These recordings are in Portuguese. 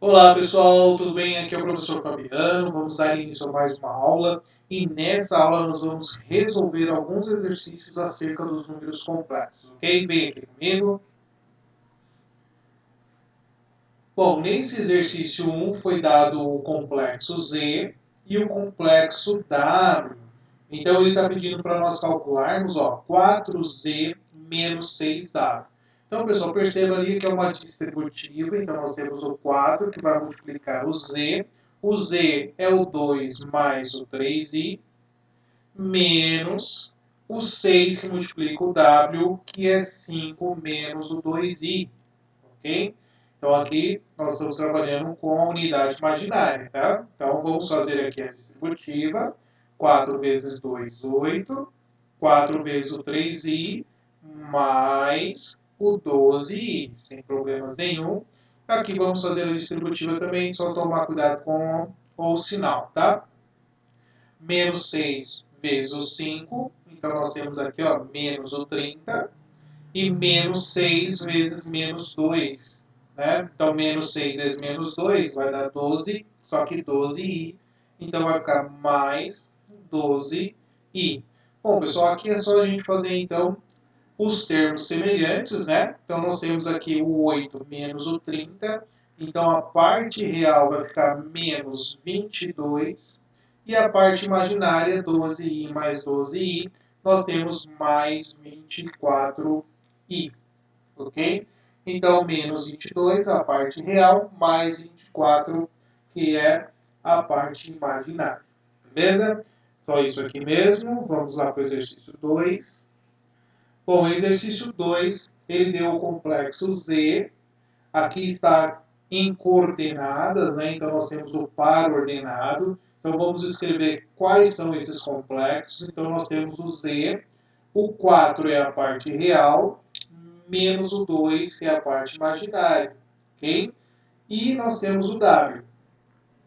Olá pessoal, tudo bem? Aqui é o professor Fabiano. Vamos dar início a mais uma aula e nessa aula nós vamos resolver alguns exercícios acerca dos números complexos, ok? Vem aqui comigo. Bom, nesse exercício 1 foi dado o complexo Z e o complexo W. Então ele está pedindo para nós calcularmos 4Z menos 6W. Então, pessoal, perceba ali que é uma distributiva. Então, nós temos o 4 que vai multiplicar o Z. O Z é o 2 mais o 3i, menos o 6 que multiplica o W, que é 5 menos o 2i. Ok? Então, aqui nós estamos trabalhando com a unidade imaginária. Tá? Então, vamos fazer aqui a distributiva. 4 vezes 2, 8. 4 vezes o 3i mais o 12i, sem problemas nenhum. Aqui vamos fazer a distributiva também, só tomar cuidado com o sinal, tá? Menos 6 vezes o 5, então nós temos aqui menos o 30, e menos 6 vezes menos 2. Né? Então, menos 6 vezes menos 2 vai dar 12, só que 12i. Então, vai ficar mais 12i. Bom, pessoal, aqui é só a gente fazer, então, os termos semelhantes, né? Então, nós temos aqui o 8 menos o 30. Então, a parte real vai ficar menos 22. E a parte imaginária, 12i mais 12i, nós temos mais 24i. Ok? Então, menos 22, a parte real, mais 24, que é a parte imaginária. Beleza? Só isso aqui mesmo. Vamos lá para o exercício 2. Bom, o exercício 2, ele deu o complexo Z. Aqui está em coordenadas, né? Então, nós temos o par ordenado. Então, vamos escrever quais são esses complexos. Então, nós temos o Z. O 4 é a parte real, menos o 2, que é a parte imaginária. Ok? E nós temos o W.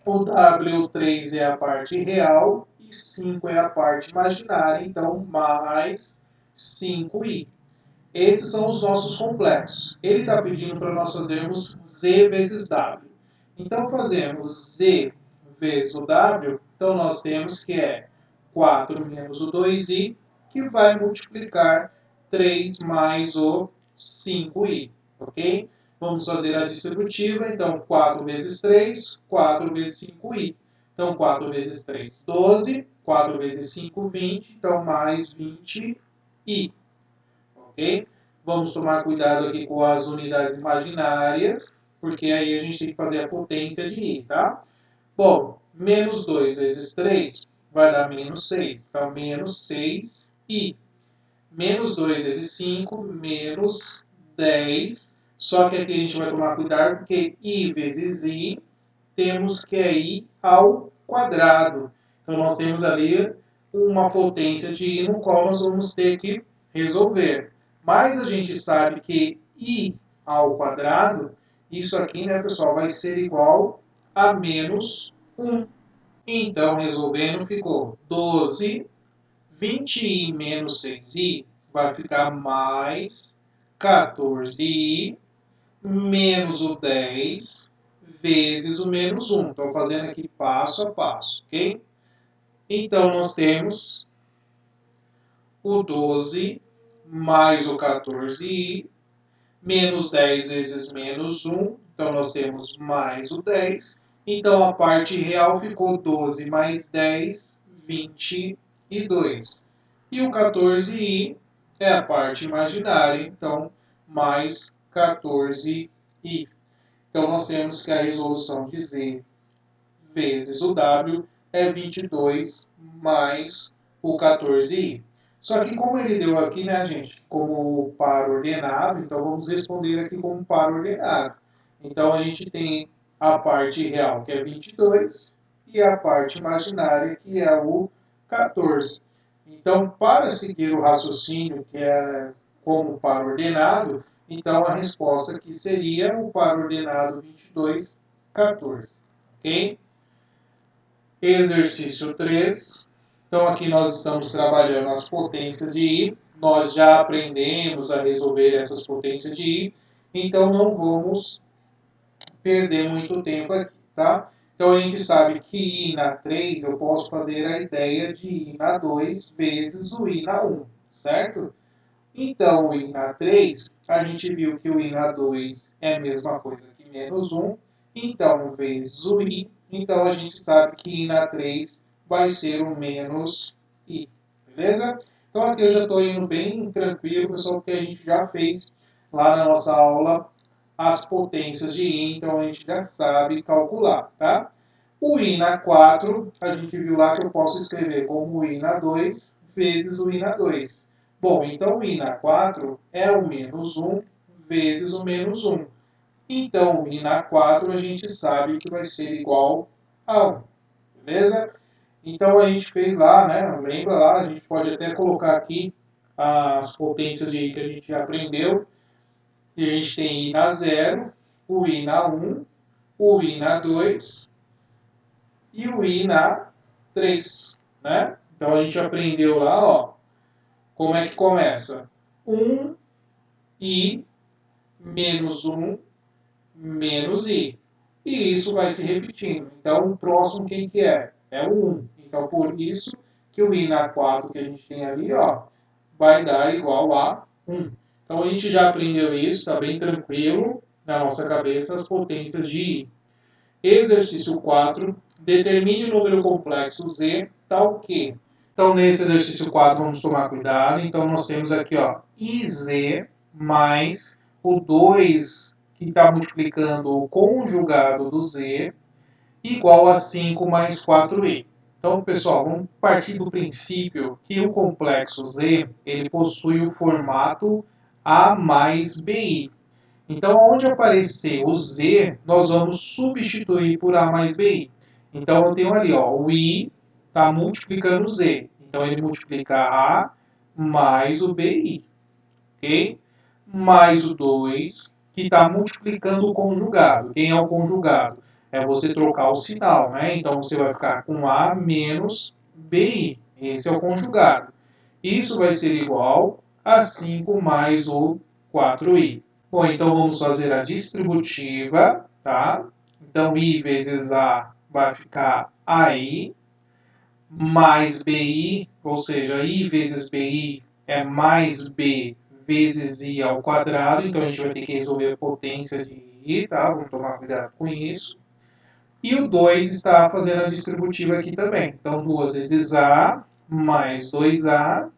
O W3 é a parte real e 5 é a parte imaginária. Então, mais 5i. Esses são os nossos complexos. Ele está pedindo para nós fazermos Z vezes W. Então, fazemos Z vezes o W. Então, nós temos que é 4 menos o 2i, que vai multiplicar 3 mais o 5i. Ok? Vamos fazer a distributiva. Então, 4 vezes 3, 4 vezes 5i. Então, 4 vezes 3, 12. 4 vezes 5, 20. Então, mais 20i. Ok? Vamos tomar cuidado aqui com as unidades imaginárias, porque aí a gente tem que fazer a potência de i, tá? Bom, menos 2 vezes 3 vai dar menos 6. Então, menos 6i. Menos 2 vezes 5, menos 10. Só que aqui a gente vai tomar cuidado, porque i vezes i, temos que é i ao quadrado. Então, nós temos ali uma potência de i no qual nós vamos ter que resolver. Mas a gente sabe que i ao quadrado, isso aqui, né, pessoal, vai ser igual a menos 1. Então, resolvendo, ficou 12, 20i menos 6i vai ficar mais 14i menos o 10 vezes o menos 1. Estou fazendo aqui passo a passo, ok? Então, nós temos o 12 mais o 14i, menos 10 vezes menos 1. Então, nós temos mais o 10. Então, a parte real ficou 12 mais 10, 22. E o 14i é a parte imaginária, então, mais 14i. Então, nós temos que a resolução de Z vezes o W é 22 mais o 14i. Só que como ele deu aqui, né, gente, como par ordenado, então vamos responder aqui como par ordenado. Então, a gente tem a parte real, que é 22, e a parte imaginária, que é o 14. Então, para seguir o raciocínio, que é como par ordenado, então a resposta aqui seria o par ordenado 22, 14. Ok? Exercício 3. Então, aqui nós estamos trabalhando as potências de I. Nós já aprendemos a resolver essas potências de I. Então, não vamos perder muito tempo aqui, tá? Então a gente sabe que I na 3 eu posso fazer a ideia de I na 2 vezes o I na 1, certo? Então o I na 3, a gente viu que o I na 2 é a mesma coisa que menos 1, então vezes o I, então a gente sabe que I na 3 vai ser o menos I, beleza? Então aqui eu já estou indo bem tranquilo, pessoal, porque a gente já fez lá na nossa aula as potências de I, então a gente já sabe calcular, tá? O I na 4, a gente viu lá que eu posso escrever como o I na 2 vezes o I na 2. Bom, então o I na 4 é o menos 1 vezes o menos 1. Então, o I na 4 a gente sabe que vai ser igual a 1, beleza? Então a gente fez lá, né? Lembra lá, a gente pode até colocar aqui as potências de I que a gente já aprendeu. E a gente tem I na 0, o I na 1, o I na 2 e o I na 3, né? Então a gente aprendeu lá, ó, como é que começa. 1 I menos 1 menos I. E isso vai se repetindo. Então o próximo quem que é? É o 1. Então por isso que o I na 4 que a gente tem ali, ó, vai dar igual a 1. Então a gente já aprendeu isso, está bem tranquilo na nossa cabeça as potências de I. Exercício 4. Determine o número complexo Z tal que. Então, nesse exercício 4, vamos tomar cuidado. Então, nós temos aqui, ó, IZ mais o 2 que está multiplicando o conjugado do Z igual a 5 mais 4i. Então, pessoal, vamos partir do princípio que o complexo Z ele possui o formato A mais BI. Então, onde aparecer o Z, nós vamos substituir por A mais BI. Então, eu tenho ali, ó, o I está multiplicando o Z. Então, ele multiplica A mais o BI, ok? Mais o 2, que está multiplicando o conjugado. Quem é o conjugado? É você trocar o sinal, né? Então, você vai ficar com A menos BI. Esse é o conjugado. Isso vai ser igual a 5 mais o 4i. Bom, então vamos fazer a distributiva, tá? Então, I vezes A vai ficar AI, mais BI, ou seja, I vezes BI é mais B vezes I ao quadrado, então a gente vai ter que resolver a potência de I, tá? Vamos tomar cuidado com isso. E o 2 está fazendo a distributiva aqui também. Então, 2 vezes A mais 2A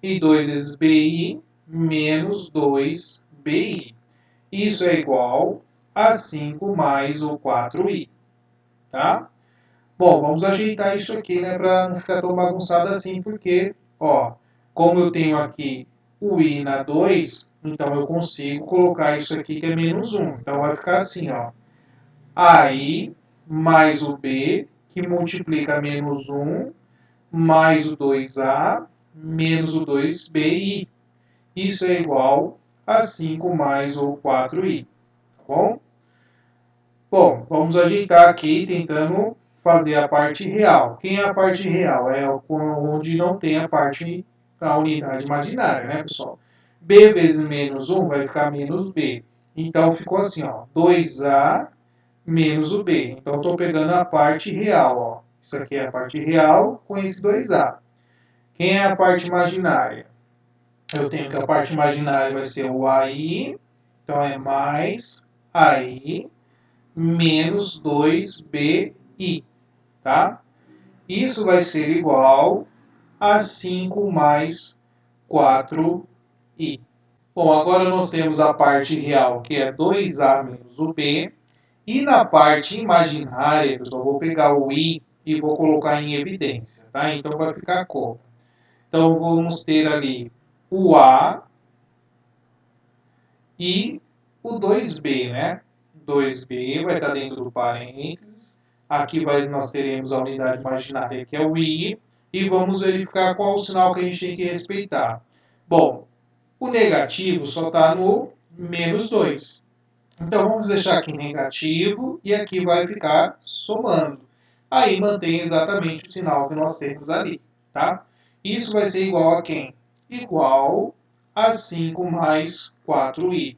e 2 vezes BI menos 2BI. Isso é igual a 5 mais o 4i, tá? Bom, vamos ajeitar isso aqui, né, para não ficar tão bagunçado assim, porque, ó, como eu tenho aqui o i na 2, então eu consigo colocar isso aqui que é menos 1. Então vai ficar assim, ó, AI mais o b, que multiplica menos 1, mais o 2a, menos o 2bi. Isso é igual a 5 mais o 4i. Bom? Bom, vamos ajeitar aqui tentando fazer a parte real. Quem é a parte real? É onde não tem a unidade imaginária, né, pessoal? B vezes menos 1 vai ficar menos B. Então, ficou assim, ó, 2A menos o B. Então, estou pegando a parte real, ó. Isso aqui é a parte real com esse 2A. Quem é a parte imaginária? Eu tenho que a parte imaginária vai ser o AI, então é mais AI menos 2BI, tá? Isso vai ser igual a 5 mais 4i. Bom, agora nós temos a parte real, que é 2a menos o b, e na parte imaginária, eu vou pegar o i e vou colocar em evidência, tá? Então vai ficar como? Então vamos ter ali o a e o 2b, né? 2b vai estar dentro do parênteses. Aqui nós teremos a unidade imaginária, que é o i, e vamos verificar qual o sinal que a gente tem que respeitar. Bom, o negativo só está no menos 2. Então vamos deixar aqui negativo e aqui vai ficar somando. Aí mantém exatamente o sinal que nós temos ali, tá? Isso vai ser igual a quem? Igual a 5 mais 4i.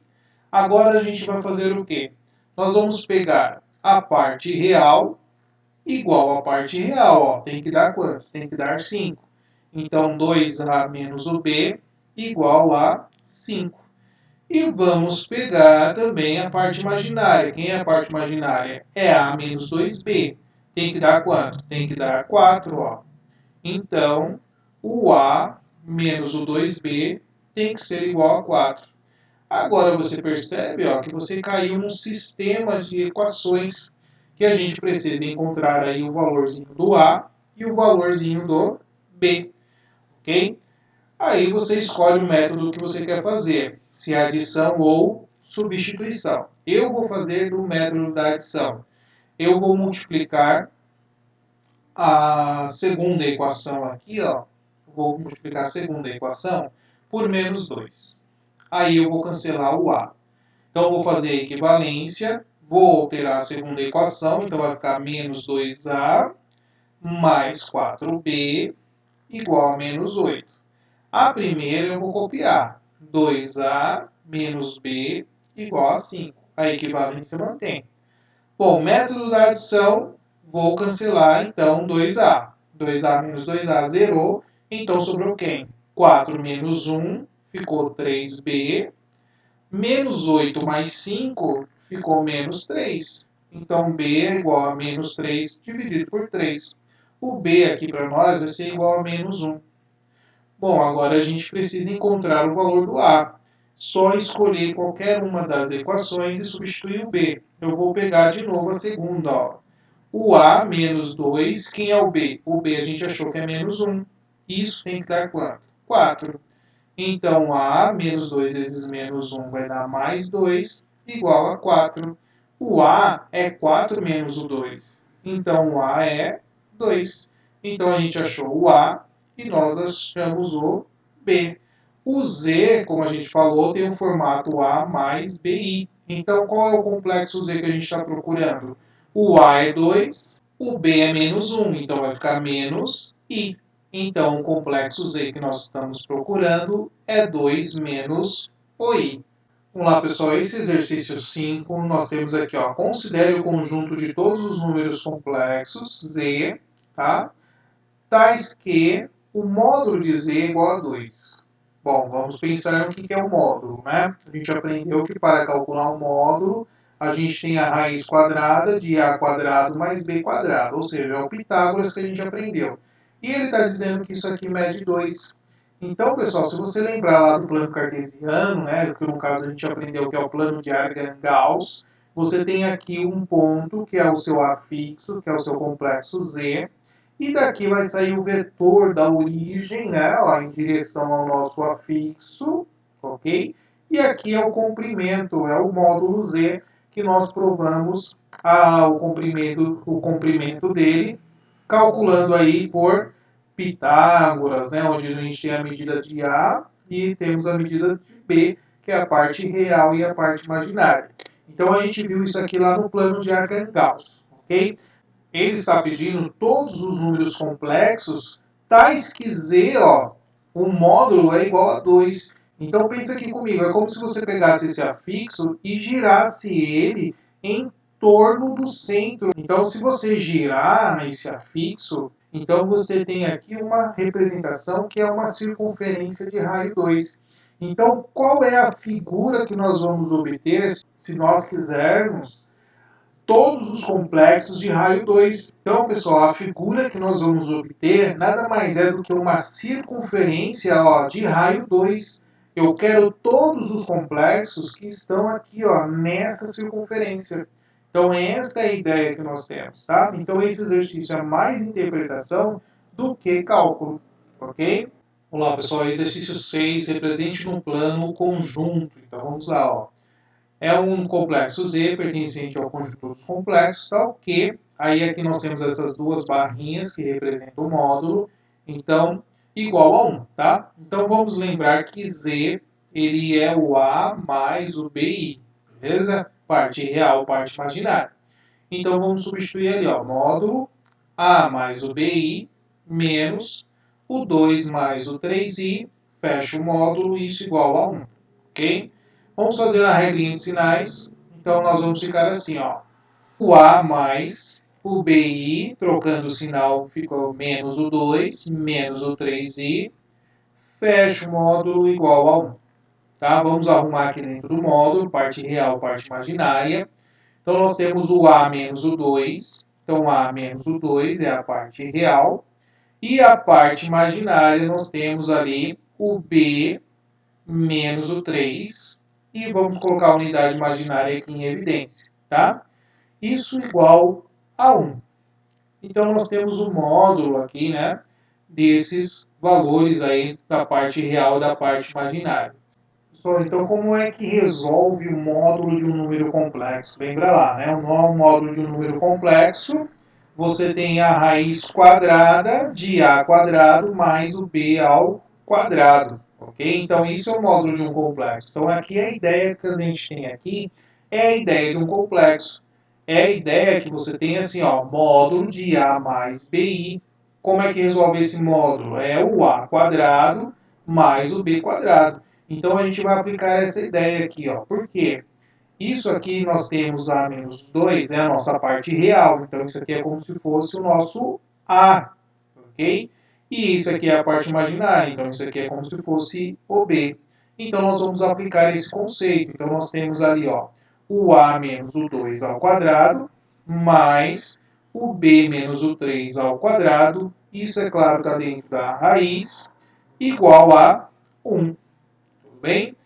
Agora a gente vai fazer o quê? nós vamos pegar a parte real igual à parte real. Ó, tem que dar quanto? Tem que dar 5. Então, 2A menos o B igual a 5. E vamos pegar também a parte imaginária. Quem é a parte imaginária? É A menos 2B. Tem que dar quanto? Tem que dar 4. Ó. Então, o A menos o 2B tem que ser igual a 4. Agora você percebe, ó, que você caiu num sistema de equações que a gente precisa encontrar aí o valorzinho do A e o valorzinho do B, ok? Aí você escolhe o método que você quer fazer, se é adição ou substituição. Eu vou fazer do método da adição. Eu vou multiplicar a segunda equação aqui, ó. Vou multiplicar a segunda equação por menos 2. Aí eu vou cancelar o A. Então, vou fazer a equivalência, vou alterar a segunda equação, então vai ficar menos 2A mais 4B igual a menos 8. A primeira eu vou copiar, 2A menos B igual a 5. A equivalência mantém. Bom, método da adição, vou cancelar então 2A. 2A menos 2A zerou, então sobrou quem? 4 menos 1 ficou 3B. Menos 8 mais 5 ficou menos 3. Então, B é igual a menos 3 dividido por 3. O B aqui para nós vai ser igual a menos 1. Bom, agora a gente precisa encontrar o valor do A. Só escolher qualquer uma das equações e substituir o B. Eu vou pegar de novo a segunda. Ó. O A menos 2, quem é o B? O B a gente achou que é menos 1. Isso tem que dar quanto? 4. Então, A menos 2 vezes menos 1 vai dar mais 2, igual a 4. O A é 4 menos o 2. Então, o A é 2. Então, a gente achou o A e nós achamos o B. O Z, como a gente falou, tem o formato A mais BI. Então, qual é o complexo Z que a gente está procurando? O A é 2, o B é menos 1. Então, vai ficar menos I. Então, o complexo Z que nós estamos procurando é 2 menos o I. Vamos lá, pessoal. Esse exercício 5, nós temos aqui, ó, considere o conjunto de todos os números complexos, Z, tá? Tais que o módulo de Z é igual a 2. Bom, vamos pensar no que é o módulo, né? A gente aprendeu que para calcular um módulo, a gente tem a raiz quadrada de A quadrado mais B quadrado, ou seja, é o Pitágoras que a gente aprendeu. E ele está dizendo que isso aqui mede 2. Então, pessoal, se você lembrar lá do plano cartesiano, né, que no caso a gente aprendeu que é o plano de Argand-Gauss, você tem aqui um ponto que é o seu afixo, que é o seu complexo Z, e daqui vai sair o vetor da origem, né, ó, em direção ao nosso afixo, ok? E aqui é o comprimento, é o módulo Z, que nós provamos o comprimento dele, calculando aí por Pitágoras, né, onde a gente tem a medida de A e temos a medida de B, que é a parte real e a parte imaginária. Então a gente viu isso aqui lá no plano de Argand-Gauss, ok? Ele está pedindo todos os números complexos, tais que Z, ó, o módulo é igual a 2. Então pensa aqui comigo, é como se você pegasse esse afixo e girasse ele em torno do centro. Então se você girar esse afixo, então você tem aqui uma representação que é uma circunferência de raio 2. Então qual é a figura que nós vamos obter se nós quisermos todos os complexos de raio 2. Então, pessoal, a figura que nós vamos obter nada mais é do que uma circunferência, ó, de raio 2. Eu quero todos os complexos que estão aqui, ó, nesta circunferência. Então, esta é a ideia que nós temos, tá? Então, esse exercício é mais interpretação do que cálculo, ok? Vamos lá, pessoal, exercício 6, represente no plano o conjunto. Então, vamos lá, ó. É um complexo Z pertencente ao conjunto dos complexos, tal que aí aqui nós temos essas duas barrinhas que representam o módulo, então igual a 1, tá? Então vamos lembrar que Z ele é o A mais o BI, beleza? Parte real, parte imaginária. Então vamos substituir ali, ó, módulo A mais o BI menos o 2 mais o 3i, fecha o módulo, isso igual a 1, ok? Vamos fazer a regrinha de sinais. Então, nós vamos ficar assim, ó. O A mais o BI, trocando o sinal, ficou menos o 2, menos o 3i, fecha o módulo igual a 1. Tá? Vamos arrumar aqui dentro do módulo, parte real, parte imaginária. Então, nós temos o A menos o 2. Então, A menos o 2 é a parte real. E a parte imaginária, nós temos ali o B menos o 3. E vamos colocar a unidade imaginária aqui em evidência. Tá? Isso igual a 1. Então, nós temos o módulo aqui, né, desses valores aí da parte real e da parte imaginária. Pessoal, então como é que resolve o módulo de um número complexo? Lembra lá, né? O módulo de um número complexo, você tem a raiz quadrada de a quadrado mais o b ao quadrado, ok? Então isso é o módulo de um complexo. Então aqui a ideia que a gente tem aqui é a ideia de um complexo. É a ideia que você tem assim, ó, módulo de a mais bi. Como é que resolve esse módulo? É o a quadrado mais o b quadrado. Então a gente vai aplicar essa ideia aqui, ó. Por quê? Isso aqui nós temos A menos 2, é a nossa parte real. Então isso aqui é como se fosse o nosso A, ok? E isso aqui é a parte imaginária, então isso aqui é como se fosse o B. Então nós vamos aplicar esse conceito. Então nós temos ali, ó, o A menos o 2 ao quadrado, mais o B menos o 3 ao quadrado, isso é claro está dentro da raiz, igual a 1. Tudo bem?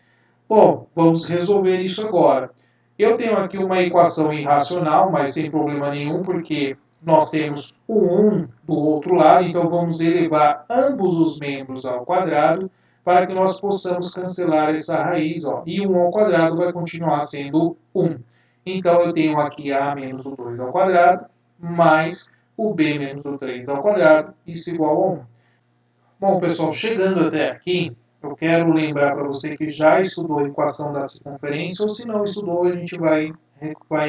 Bom, vamos resolver isso agora. Eu tenho aqui uma equação irracional, mas sem problema nenhum, porque nós temos o 1 do outro lado, então vamos elevar ambos os membros ao quadrado para que nós possamos cancelar essa raiz. Ó, e 1 ao quadrado vai continuar sendo 1. Então eu tenho aqui a menos o 2 ao quadrado, mais o b menos o 3 ao quadrado, isso igual a 1. Bom, pessoal, chegando até aqui, eu quero lembrar para você que já estudou a equação da circunferência, ou se não estudou, a gente vai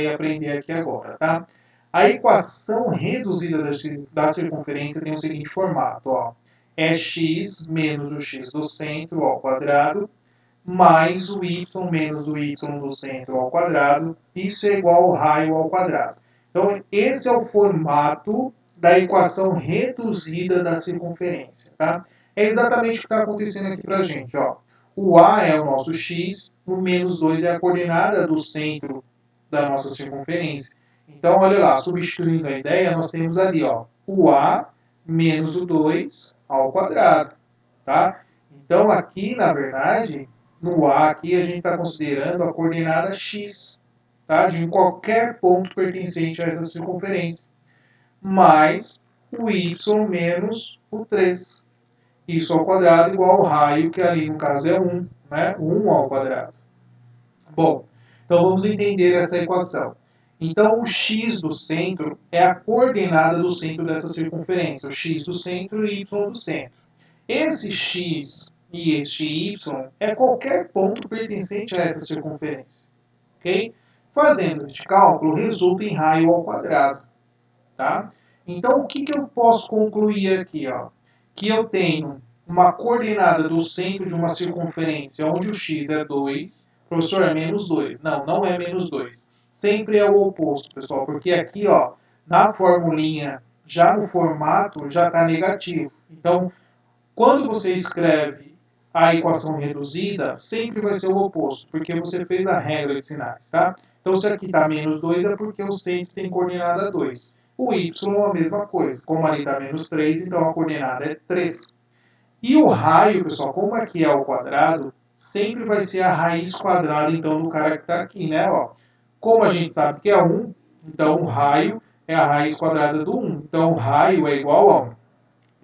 aprender aqui agora, tá? A equação reduzida da circunferência tem o seguinte formato, ó. É x menos o x do centro ao quadrado, mais o y menos o y do centro ao quadrado, isso é igual ao raio ao quadrado. Então, esse é o formato da equação reduzida da circunferência. Tá? É exatamente o que está acontecendo aqui para a gente. Ó. O A é o nosso x, o menos 2 é a coordenada do centro da nossa circunferência. Então, olha lá, substituindo a ideia, nós temos ali ó, o A menos o 2 ao quadrado. Tá? Então, aqui, na verdade, no A aqui a gente está considerando a coordenada x, tá? De qualquer ponto pertencente a essa circunferência, mais o y menos o 3. Isso ao quadrado igual ao raio, que ali no caso é 1, né? 1 ao quadrado. Bom, então vamos entender essa equação. Então, o x do centro é a coordenada do centro dessa circunferência, o x do centro e y do centro. Esse x e este y é qualquer ponto pertencente a essa circunferência. Ok? Fazendo este cálculo, resulta em raio ao quadrado. Tá? Então, o que eu posso concluir aqui? Ó? Que eu tenho uma coordenada do centro de uma circunferência onde o x é 2, professor, é menos 2. Não, não é menos 2. Sempre é o oposto, pessoal, porque aqui, ó, na formulinha, já no formato, já está negativo. Então, quando você escreve a equação reduzida, sempre vai ser o oposto, porque você fez a regra de sinais, tá? Então, se aqui está menos 2, é porque o centro tem coordenada 2. O y é a mesma coisa. Como ali está menos 3, então a coordenada é 3. E o raio, pessoal, como aqui é ao quadrado, sempre vai ser a raiz quadrada, então, do cara que está aqui, né? Ó, como a gente sabe que é 1, então o raio é a raiz quadrada do 1. Então, o raio é igual a 1.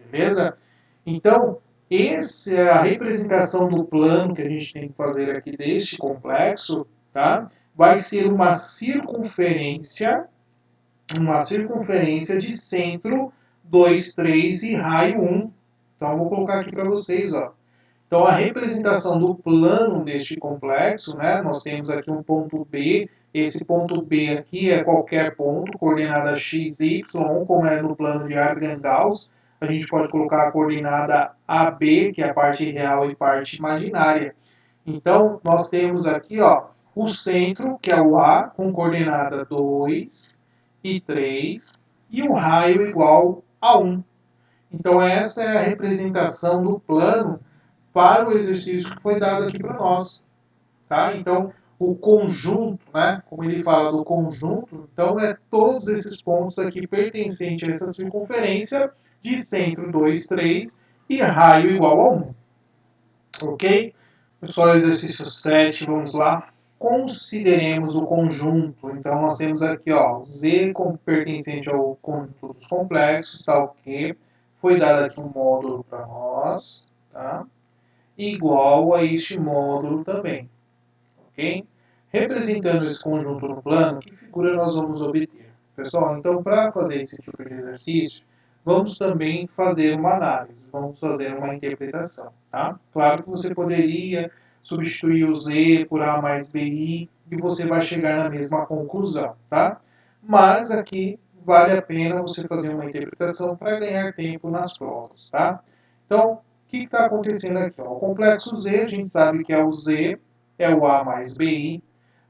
Beleza? Então, essa é a representação do plano que a gente tem que fazer aqui deste complexo, tá? Vai ser uma circunferência de centro 2, 3 e raio 1. Então, eu vou colocar aqui para vocês, ó. Então, a representação do plano deste complexo, né? Nós temos aqui um ponto B. Esse ponto B aqui é qualquer ponto, coordenada x, y, como é no plano de Argand-Gauss. A gente pode colocar a coordenada AB, que é a parte real e parte imaginária. Então, nós temos aqui, ó, o centro, que é o A, com coordenada 2 e 3, e o raio igual a 1. Então essa é a representação do plano para o exercício que foi dado aqui para nós. Tá? Então, o conjunto, né, como ele fala do conjunto, então é todos esses pontos aqui pertencentes a essa circunferência de centro 2, 3 e raio igual a 1. Ok? Pessoal, exercício 7, vamos lá. Consideremos o conjunto. Então, nós temos aqui, ó, Z como pertencente ao conjunto dos complexos, tá ok? Foi dado aqui um módulo para nós, tá? Igual a este módulo também, ok? Representando esse conjunto no plano, que figura nós vamos obter? Pessoal, então, para fazer esse tipo de exercício, vamos também fazer uma análise, vamos fazer uma interpretação, tá? Claro que você poderia substituir o Z por A mais BI e você vai chegar na mesma conclusão, tá? Mas aqui vale a pena você fazer uma interpretação para ganhar tempo nas provas, tá? Então, o que está acontecendo aqui? Ó? O complexo Z, a gente sabe que é o Z, é o A mais BI,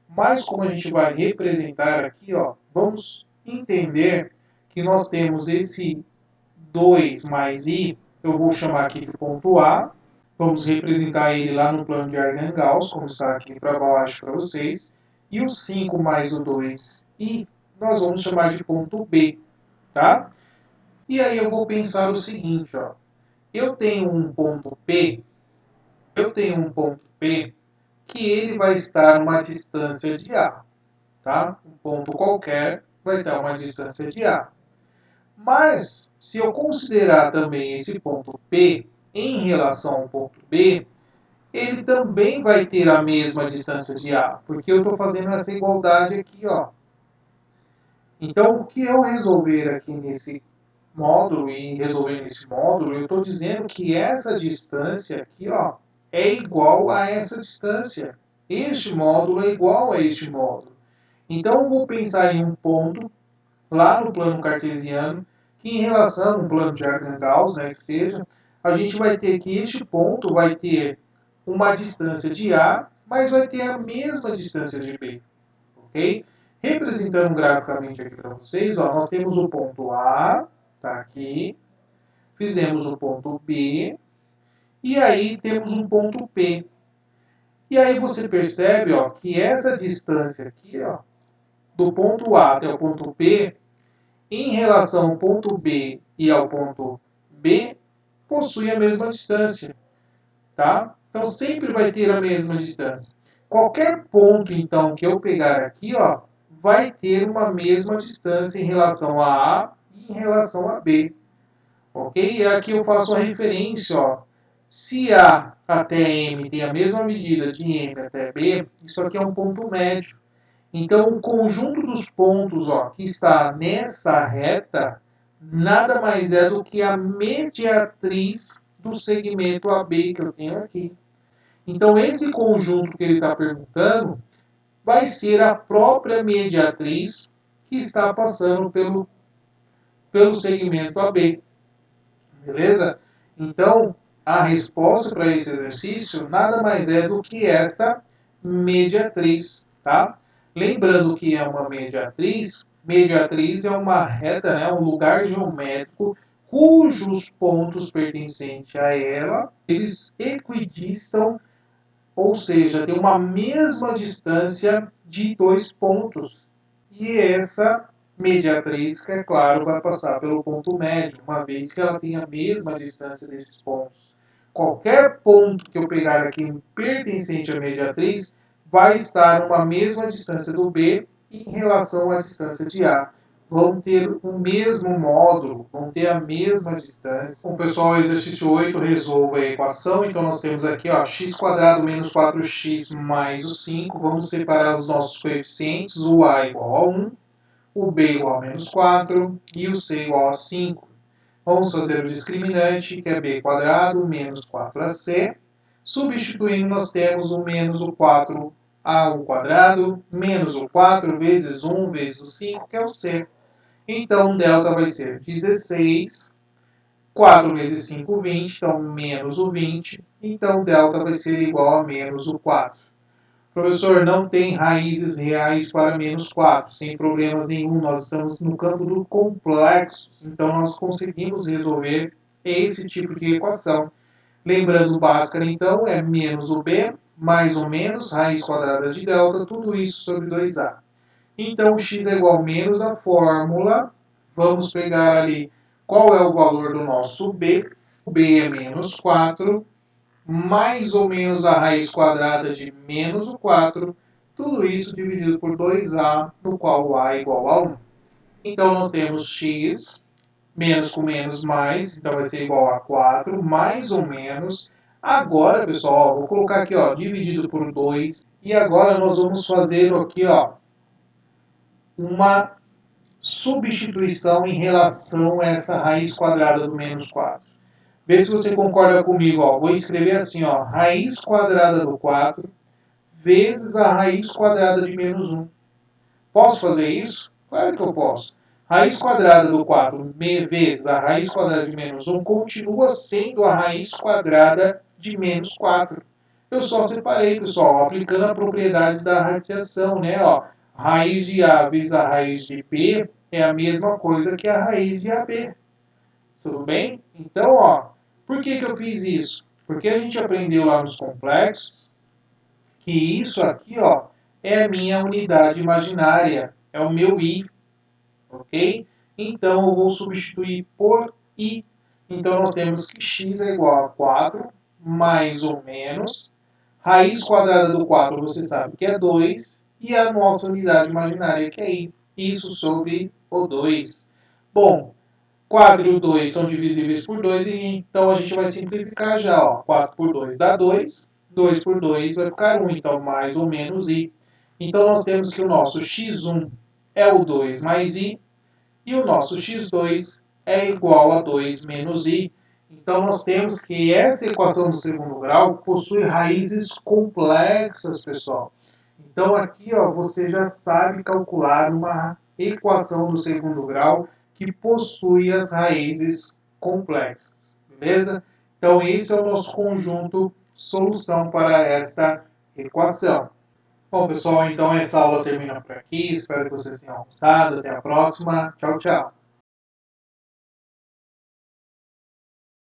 mas como a gente vai representar aqui, ó, vamos entender que nós temos esse 2 mais I, eu vou chamar aqui de ponto A, vamos representar ele lá no plano de Argand-Gauss, como está aqui para baixo para vocês, e o 5 mais o 2I, nós vamos chamar de ponto B, tá? E aí eu vou pensar o seguinte, ó, eu tenho um ponto P que ele vai estar uma distância de A, tá? Um ponto qualquer vai dar uma distância de A. Mas, se eu considerar também esse ponto P em relação ao ponto B, ele também vai ter a mesma distância de A, porque eu estou fazendo essa igualdade aqui, ó. Então, o que eu resolver aqui nesse módulo e resolver nesse módulo, eu estou dizendo que essa distância aqui, ó, é igual a essa distância. Este módulo é igual a este módulo. Então, eu vou pensar em um ponto lá no plano cartesiano, que em relação ao plano de Argand-Gauss, né, que seja, a gente vai ter que este ponto vai ter uma distância de A, mas vai ter a mesma distância de B, ok? Representando graficamente aqui para vocês, ó, nós temos o ponto A, tá aqui, fizemos o ponto B, e aí temos um ponto P. E aí você percebe, ó, que essa distância aqui, ó, do ponto A até o ponto P, em relação ao ponto B e ao ponto B, possui a mesma distância, tá? Então sempre vai ter a mesma distância. Qualquer ponto, então, que eu pegar aqui, ó, vai ter uma mesma distância em relação a A e em relação a B, ok? E aqui eu faço a referência, ó, se A até M tem a mesma medida de M até B, isso aqui é um ponto médio. Então, o conjunto dos pontos, ó, que está nessa reta nada mais é do que a mediatriz do segmento AB que eu tenho aqui. Então, esse conjunto que ele está perguntando vai ser a própria mediatriz que está passando pelo segmento AB. Beleza? Então, a resposta para esse exercício nada mais é do que esta mediatriz, tá? Lembrando que é uma mediatriz é uma reta, né, um lugar geométrico cujos pontos pertencentes a ela, eles equidistam, ou seja, tem uma mesma distância de dois pontos. E essa mediatriz, que é claro, vai passar pelo ponto médio, uma vez que ela tem a mesma distância desses pontos. Qualquer ponto que eu pegar aqui pertencente à mediatriz vai estar uma mesma distância do B em relação à distância de A. Vão ter o mesmo módulo, vão ter a mesma distância. Bom, pessoal, exercício 8, resolva a equação. Então, nós temos aqui, ó, x² menos 4x mais o 5. Vamos separar os nossos coeficientes, o A igual a 1, o B igual a menos 4 e o C igual a 5. Vamos fazer o discriminante, que é b² menos 4ac. Substituindo, nós temos o menos o 4 ao quadrado, menos o 4 vezes 1 vezes o 5, que é o C. Então, delta vai ser 16, 4 vezes 5, 20, então menos o 20. Então, delta vai ser igual a menos o 4. Professor, não tem raízes reais para menos 4, sem problemas nenhum. Nós estamos no campo do complexo, então nós conseguimos resolver esse tipo de equação. Lembrando o Bhaskara, então, é menos o b, mais ou menos, raiz quadrada de delta, tudo isso sobre 2a. Então, x é igual a menos a fórmula. Vamos pegar ali qual é o valor do nosso b. O b é menos 4, mais ou menos a raiz quadrada de menos o 4, tudo isso dividido por 2a, no qual o a é igual a 1. Então, nós temos x, menos com menos mais, então vai ser igual a 4, mais ou menos. Agora, pessoal, vou colocar aqui, ó, dividido por 2, e agora nós vamos fazer aqui, ó, uma substituição em relação a essa raiz quadrada do menos 4. Vê se você concorda comigo, ó. Vou escrever assim, ó, raiz quadrada do 4 vezes a raiz quadrada de menos 1. Posso fazer isso? Claro que eu posso. Raiz quadrada do 4 vezes a raiz quadrada de menos 1 continua sendo a raiz quadrada de menos 4. Eu só separei, pessoal, aplicando a propriedade da radiciação, né? Ó, raiz de A vezes a raiz de B é a mesma coisa que a raiz de AB. Tudo bem? Então, ó, por que eu fiz isso? Porque a gente aprendeu lá nos complexos que isso aqui, ó, é a minha unidade imaginária, é o meu i, ok? Então, eu vou substituir por i. Então, nós temos que x é igual a 4, mais ou menos, raiz quadrada do 4, você sabe que é 2, e a nossa unidade imaginária que é i. Isso sobre o 2. Bom, 4 e o 2 são divisíveis por 2, e então a gente vai simplificar já. Ó. 4 por 2 dá 2, 2 por 2 vai ficar 1, então mais ou menos i. Então nós temos que o nosso x1 é o 2 mais i, e o nosso x2 é igual a 2 menos i. Então nós temos que essa equação do segundo grau possui raízes complexas, pessoal. Então aqui ó, você já sabe calcular uma equação do segundo grau que possui as raízes complexas, beleza? Então esse é o nosso conjunto solução para esta equação. Bom pessoal, então essa aula termina por aqui, espero que vocês tenham gostado, até a próxima, tchau, tchau!